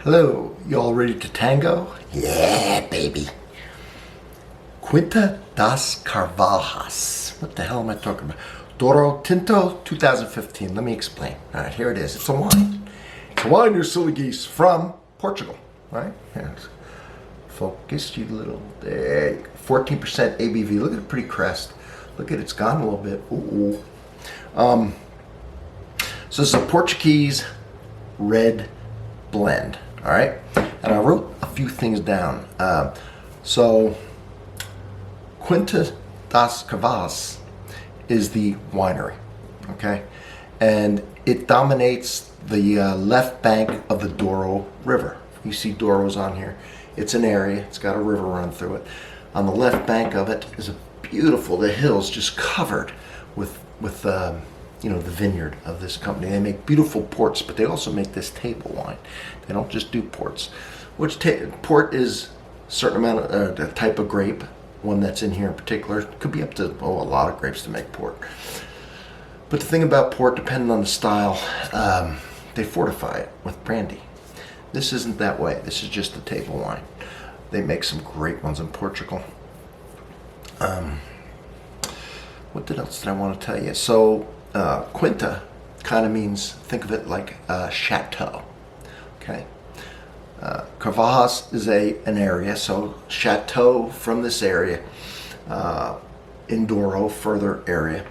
Hello, you all ready to tango? Yeah, baby. Quinta Das Carvalhas. What the hell am I talking about? Douro Tinto 2015. Let me explain. All right, here it is. It's a wine. It's a wine, you silly geese, from Portugal. Right? Yes. Focus, you little. There. 14% ABV. Look at the pretty crest. Look at it's gone a little bit. Ooh. So this is a Portuguese red blend. All right, and I wrote a few things down. So Quinta Das Carvalhas is the winery, okay, and it dominates the left bank of the Douro River. You see Douro's on here. It's an area. It's got a river run through it. On the left bank of it is a beautiful. The hills just covered with you know, the vineyard of this company. They make beautiful ports, but they also make this table wine. They don't just do ports. Which port is a certain amount of the type of grape. One that's in here in particular could be up to a lot of grapes to make port. But the thing about port, depending on the style, they fortify it with brandy. This isn't that way. This is just a table wine. They make some great ones in Portugal. What else did I want to tell you? So Quinta kind of means, think of it like a chateau. Okay. Carvalhas is an area, so chateau from this area, in Douro, further area,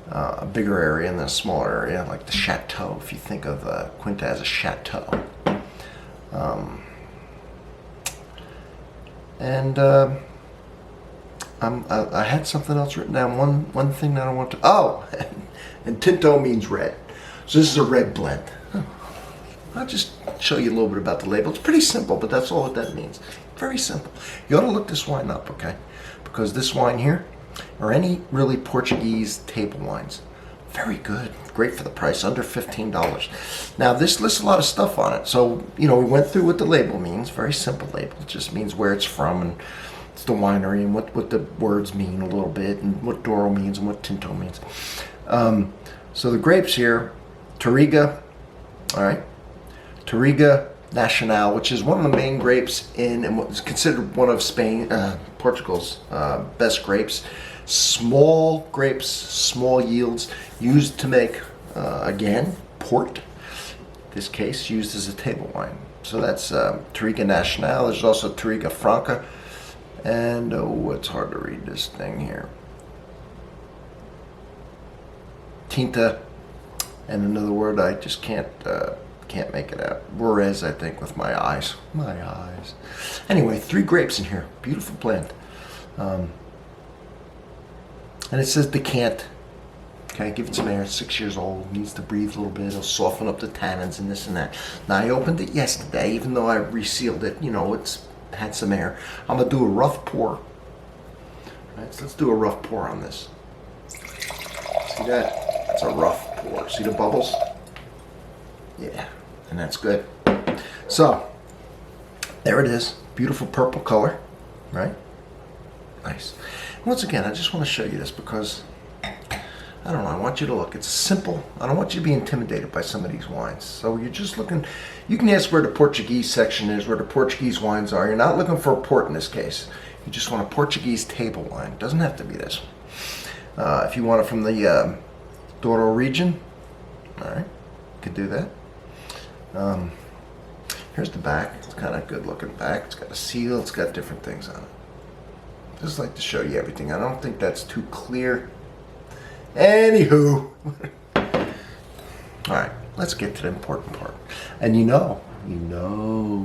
a bigger area and then a smaller area, like the chateau, if you think of Quinta as a chateau. I had something else written down. One thing that I want to. Oh, and Tinto means red. So this is a red blend. I'll just show you a little bit about the label. It's pretty simple, but that's all what that means. Very simple. You ought to look this wine up, okay? Because this wine here, or any really Portuguese table wines, very good. Great for the price, under $15. Now, this lists a lot of stuff on it. So, you know, we went through what the label means. Very simple label. It just means where it's from and it's the winery and what the words mean a little bit and what Douro means and what Tinto means. So the grapes here, Touriga, all right, Touriga Nacional, which is one of the main grapes in and what's considered one of Portugal's best grapes. Small grapes, small yields, used to make, again, port. In this case, used as a table wine. So that's Touriga Nacional. There's also Touriga Franca. And, oh, it's hard to read this thing here. Tinta, and another word I just can't make it out. Roriz, I think, with my eyes. My eyes. Anyway, 3 grapes in here. Beautiful blend. And it says decant. Okay, give it some air. It's 6 years old. Needs to breathe a little bit. It'll soften up the tannins and this and that. Now, I opened it yesterday, even though I resealed it. You know, it's had some air. I'm gonna do a rough pour. All right, so let's do a rough pour on this. See that? That's a rough pour. See the bubbles? Yeah, and that's good. So there it is. Beautiful purple color, right? Nice. Once again, I just want to show you this because I don't know, I want you to look. It's simple. I don't want you to be intimidated by some of these wines. So you're just looking, you can ask where the Portuguese section is, where the Portuguese wines are. You're not looking for a port in this case. You just want a Portuguese table wine. It doesn't have to be this one. If you want it from the Douro region, all right, you could do that. Here's the back. It's kind of good looking back. It's got a seal. It's got different things on it. Just like to show you everything. I don't think that's too clear. Anywho, all right, let's get to the important part. And you know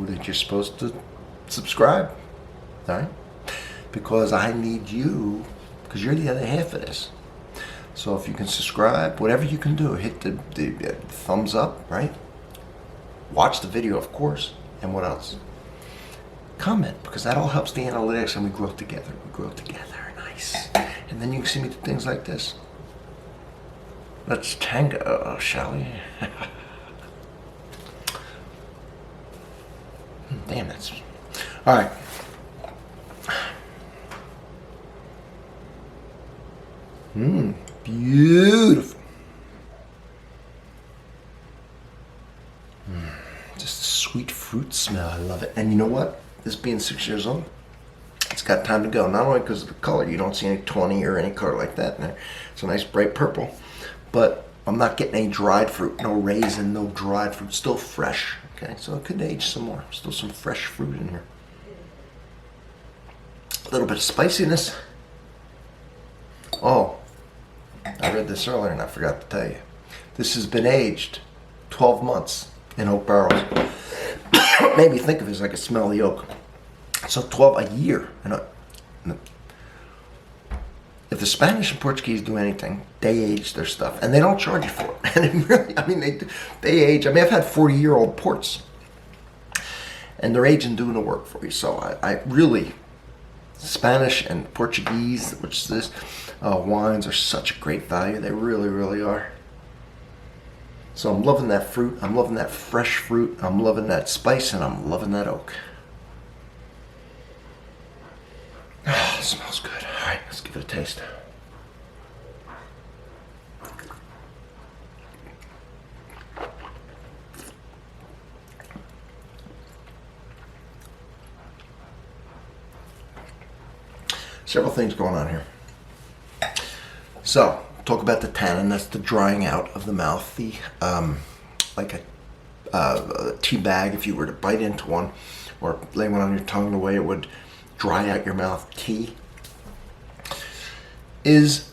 that you're supposed to subscribe, all right? Because I need you, because you're the other half of this. So if you can subscribe, whatever you can do, hit the thumbs up, right? Watch the video, of course, and what else? Comment, because that all helps the analytics, and we grow together. We grow together, nice. And then you can see me do things like this. Let's tango, shall we? Damn, that's... All right. Beautiful. Just sweet fruit smell. I love it. And you know what? This being 6 years old, it's got time to go. Not only because of the color. You don't see any 20 or any color like that in there. It's a nice bright purple. But I'm not getting any dried fruit. No raisin, no dried fruit. Still fresh. Okay, so it could age some more. Still some fresh fruit in here. A little bit of spiciness. Oh, I read this earlier and I forgot to tell you. This has been aged 12 months in oak barrels. Made me think of it as I could smell the oak. So 12 a year. If the Spanish and Portuguese do anything, they age their stuff, and they don't charge you for it. And it really, I mean, they age. I mean, I've had 40-year-old ports, and they're aging doing the work for you. So I really, Spanish and Portuguese, which is this, wines are such a great value. They really, really are. So I'm loving that fruit. I'm loving that fresh fruit. I'm loving that spice, and I'm loving that oak. Oh, it smells good. All right, let's give it a taste. Several things going on here. So, talk about the tannin. That's the drying out of the mouth. The like a tea bag. If you were to bite into one or lay one on your tongue, the way it would dry out your mouth. Tea is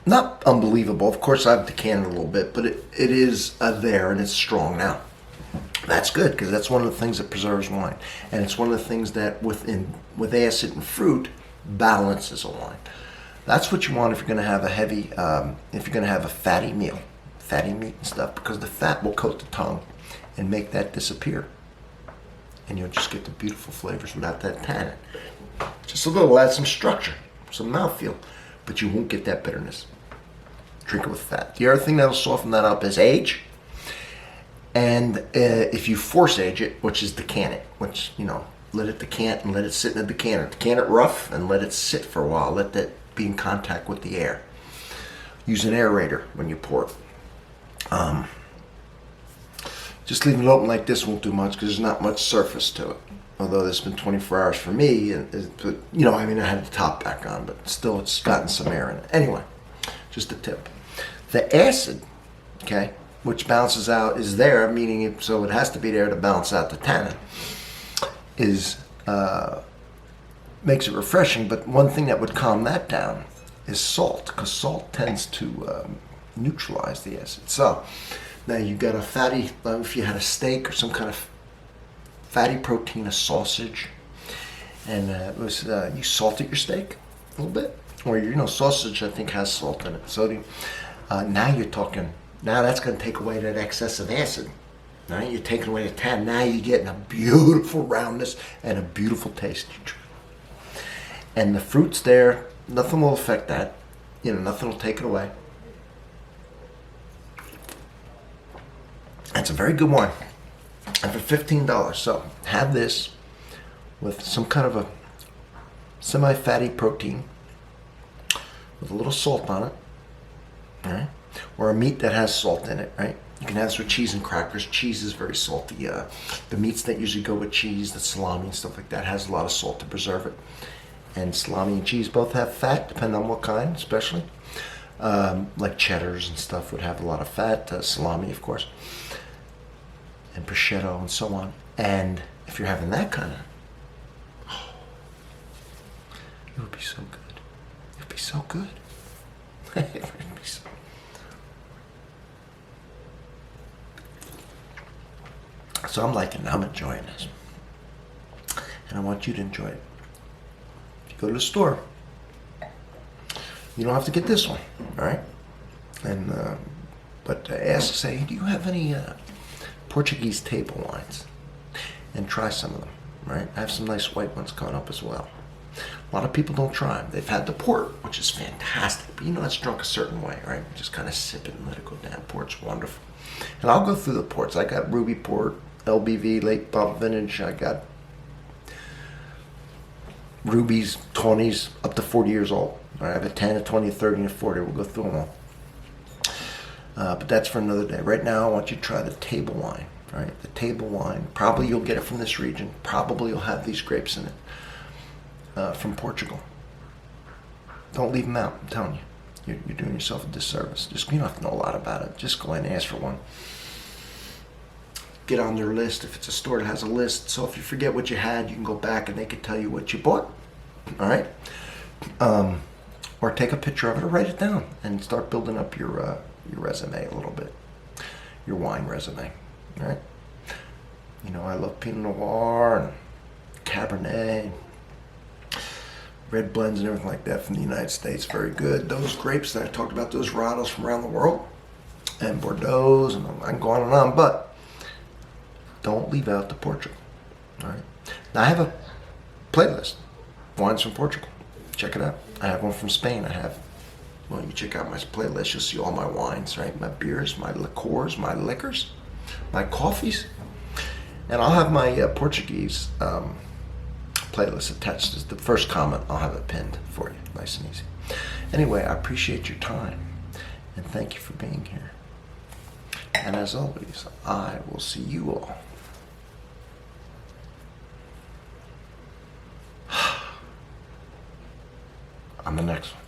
not unbelievable. Of course, I've decanted a little bit, but it is there and it's strong now. That's good because that's one of the things that preserves wine, and it's one of the things that with acid and fruit balances a wine. That's what you want if you're going to have a heavy, if you're going to have a fatty meal, fatty meat and stuff, because the fat will coat the tongue and make that disappear. And you'll just get the beautiful flavors without that tannin. Just a little, add some structure, some mouthfeel, but you won't get that bitterness. Drink it with fat. The other thing that'll soften that up is age. And if you force age it, which is decant it, which, you know, let it decant and let it sit in a decanter. Decant it rough and let it sit for a while. Let that be in contact with the air. Use an aerator when you pour it. Just leaving it open like this won't do much because there's not much surface to it. Although it's been 24 hours for me, and you know, I mean, I had the top back on, but still it's gotten some air in it. Anyway, just a tip. The acid, okay, which balances out, is there, meaning it, so it has to be there to balance out the tannin, is makes it refreshing. But one thing that would calm that down is salt, because salt tends to neutralize the acid. So now you got a fatty, if you had a steak or some kind of fatty protein, a sausage, and you salted your steak a little bit, or you know, sausage I think has salt in it, sodium. Now you're talking. Now that's going to take away that excess of acid. Now you're taking away the tannin. Now you're getting a beautiful roundness and a beautiful taste. And the fruit's there. Nothing will affect that. You know, nothing will take it away. It's a very good wine. And for $15. So have this with some kind of a semi-fatty protein with a little salt on it. All right? Or a meat that has salt in it, right? You can have this with cheese and crackers. Cheese is very salty. The meats that usually go with cheese, the salami and stuff like that, has a lot of salt to preserve it. And salami and cheese both have fat, depending on what kind, especially. Like cheddars and stuff would have a lot of fat. Salami, of course. And prosciutto and so on. And if you're having that kind of, it would be so good. It would be so good. It would be so. So I'm liking it. I'm enjoying this. And I want you to enjoy it. If you go to the store, you don't have to get this one, all right? And but ask, say, do you have any Portuguese table wines? And try some of them, right? I have some nice white ones coming up as well. A lot of people don't try them. They've had the port, which is fantastic, but you know it's drunk a certain way, right? Just kind of sip it and let it go down. Port's wonderful. And I'll go through the ports. I got Ruby Port, LBV, late bottle vintage. I got Rubies, 20s, up to 40 years old. I have a 10, a 20, a 30, and a 40. We'll go through them all. But that's for another day. Right now, I want you to try the table wine right? The table wine. Probably you'll get it from this region. Probably you'll have these grapes in it from Portugal. Don't leave them out. I'm telling you. You're doing yourself a disservice. You don't have to know a lot about it. Just go ahead and ask for one. Get on their list if it's a store that has a list. So if you forget what you had, you can go back and they can tell you what you bought. All right? Or take a picture of it or write it down and start building up your resume a little bit. Your wine resume. All right? You know, I love Pinot Noir and Cabernet, red blends and everything like that from the United States. Very good. Those grapes that I talked about, those varieties from around the world, and Bordeaux, and I can go on and on, but don't leave out the Portugal. All right. Now I have a playlist, wines from Portugal. Check it out. I have one from Spain. Well, you check out my playlist, you'll see all my wines, right? My beers, my liqueurs, my liquors, my coffees, and I'll have my Portuguese playlist attached as the first comment. I'll have it pinned for you, nice and easy. Anyway, I appreciate your time, and thank you for being here. And as always, I will see you all on the next one.